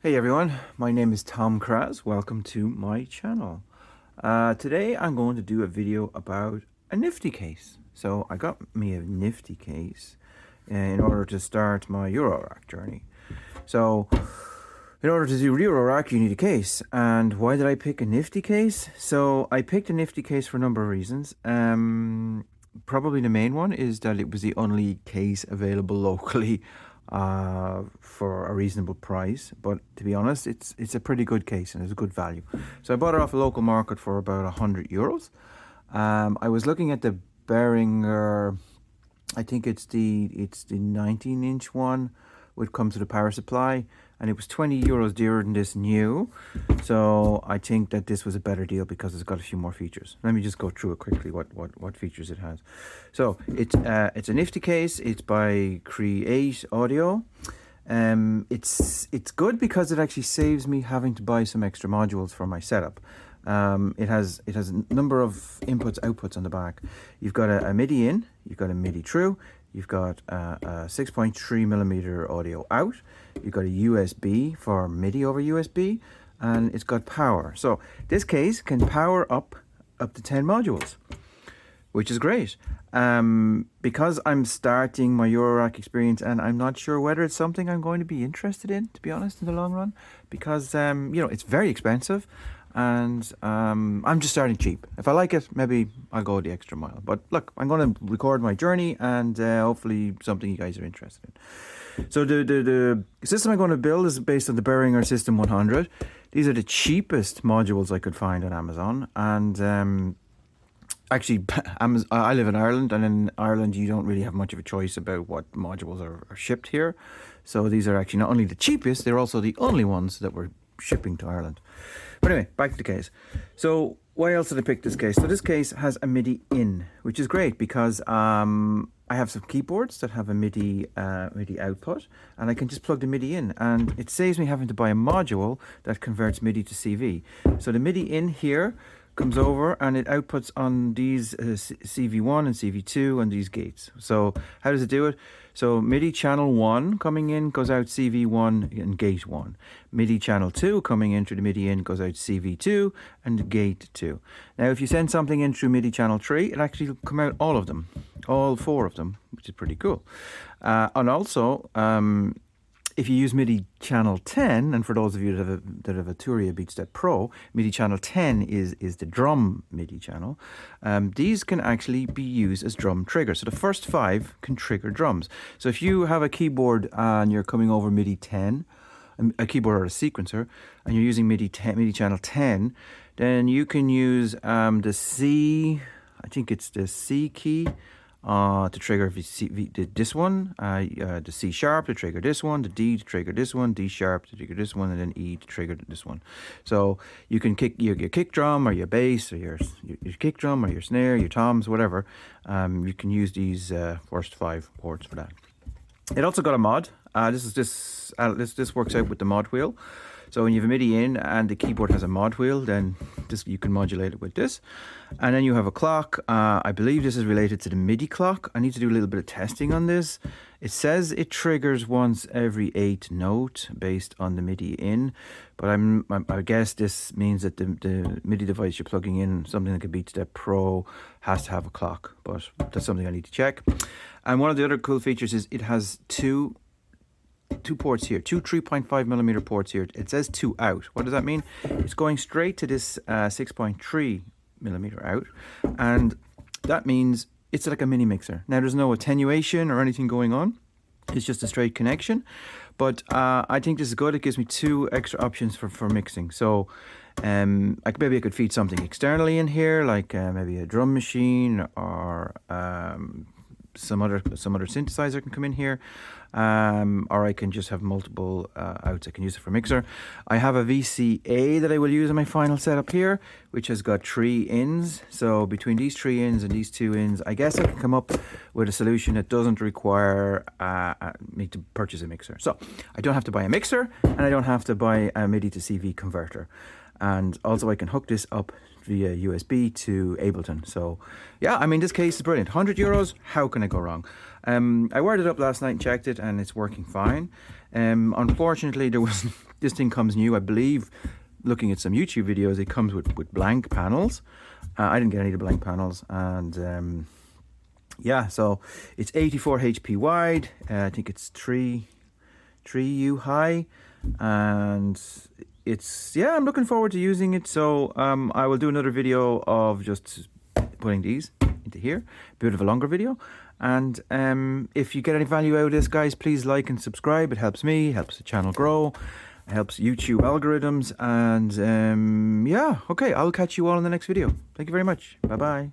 Hey everyone, my name is Tom Kraz. Welcome to my channel. Today I'm going to do a video about a NiftyCASE. So I got me a NiftyCASE in order to start my eurorack journey. So in order to do eurorack you need a case. And why did I pick a NiftyCASE? So I picked a NiftyCASE for a number of reasons. Probably the main one is that it was the only case available locally for a reasonable price. But to be honest, it's a pretty good case and it's a good value. So I bought it off a local market for about €100. I was looking at the Behringer, I think it's the 19-inch one, which comes with a power supply, and it was €20 dearer than this new. So I think that this was a better deal because it's got a few more features. Let me just go through it quickly, what features it has. So it's a NiftyCASE. It's by Create Audio. It's good because it actually saves me having to buy some extra modules for my setup. It has a number of inputs, outputs on the back. You've got a MIDI in, you've got a MIDI through, you've got a 6.3mm audio out, you've got a USB for MIDI over USB, and it's got power. So this case can power up to 10 modules, which is great. Because I'm starting my eurorack experience and I'm not sure whether it's something I'm going to be interested in, to be honest, in the long run, because it's very expensive. And I'm just starting cheap. If I like it, maybe I'll go the extra mile. But look, I'm going to record my journey and hopefully something you guys are interested in. So the system I'm going to build is based on the Behringer System 100. These are the cheapest modules I could find on Amazon. And actually, I live in Ireland, and in Ireland you don't really have much of a choice about what modules are shipped here. So these are actually not only the cheapest, they're also the only ones that we're shipping to Ireland. But anyway, back to the case. So why else did I pick this case? So this case has a MIDI in, which is great because I have some keyboards that have a MIDI output, and I can just plug the MIDI in, and it saves me having to buy a module that converts MIDI to CV. So the MIDI in here comes over and it outputs on these CV1 and CV2 and these gates. So how does it do it? So MIDI channel 1 coming in goes out CV1 and gate 1. MIDI channel 2 coming in through the MIDI in goes out CV2 and gate 2. Now if you send something in through MIDI channel 3, it actually will come out all of them, all 4 of them, which is pretty cool. And also, if you use MIDI channel 10, and for those of you that have a Turia BeatStep Pro, MIDI channel 10 is the drum MIDI channel. These can actually be used as drum triggers. So the first 5 can trigger drums. So if you have a keyboard and you're coming over MIDI 10, a keyboard or a sequencer, and you're using MIDI channel 10, then you can use the C, I think it's the C key, to trigger this one, the C sharp to trigger this one, the D to trigger this one, D sharp to trigger this one, and then E to trigger this one. So you can kick your kick drum or your bass or your kick drum or your snare, your toms, whatever. You can use these first 5 chords for that. It also got a mod. This works out with the mod wheel. So when you have a MIDI in and the keyboard has a mod wheel, then you can modulate it with this. And then you have a clock. I believe this is related to the MIDI clock. I need to do a little bit of testing on this. It says it triggers once every 8 note based on the MIDI in, but I guess this means that the MIDI device you're plugging in, something like a BeatStep Pro, has to have a clock, but that's something I need to check. And one of the other cool features is it has two ports here, 2 3.5mm ports here. It says 2 out. What does that mean? It's going straight to this 6.3mm out, and that means it's like a mini mixer. Now there's no attenuation or anything going on. It's just a straight connection, but I think this is good. It gives me 2 extra options for mixing. So maybe I could feed something externally in here, like maybe a drum machine or some other synthesizer can come in here, or I can just have multiple outs. I can use it for mixer. I have a VCA that I will use in my final setup here, which has got 3 ins. So between these 3 ins and these 2 ins, I guess I can come up with a solution that doesn't require me to purchase a mixer. So I don't have to buy a mixer, and I don't have to buy a MIDI to CV converter. and also I can hook this up via USB to Ableton. So yeah, I mean, this case is brilliant. €100, how can I go wrong? I wired it up last night and checked it, and it's working fine. Unfortunately, this thing comes new, I believe. Looking at some YouTube videos, it comes with blank panels. I didn't get any of the blank panels, and yeah, so it's 84 HP wide. I think it's 3U high, and it's, yeah, I'm looking forward to using it. So I will do another video of just putting these into here, a bit of a longer video. And if you get any value out of this, guys, please like and subscribe. It helps me, helps the channel grow, it helps YouTube algorithms. And yeah, okay, I'll catch you all in the next video. Thank you very much. Bye bye.